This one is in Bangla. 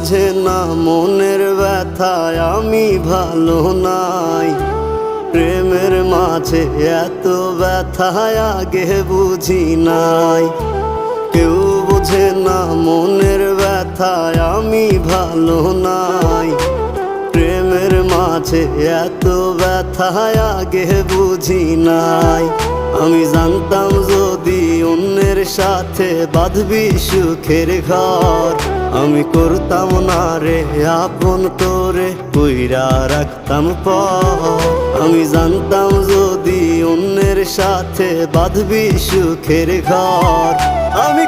বোঝে না মনের ব্যথায় আমি ভালো নাই। প্রেমের মাঝে এত ব্যথায় আগে বুঝি নাই। কেউ বোঝে না মনের ব্যথায় আমি ভালো নাই। প্রেমের মাঝে এত ব্যথায় আগে বুঝি নাই। আমি জানতাম যদি অন্যের সাথে বাঁধবি সুখের ঘর, আমি করতাম না রে আপন তোরে কইরা রাখতাম পর। আমি জানতাম যদি অন্যের সাথে বাঁধবি সুখের ঘর, আমি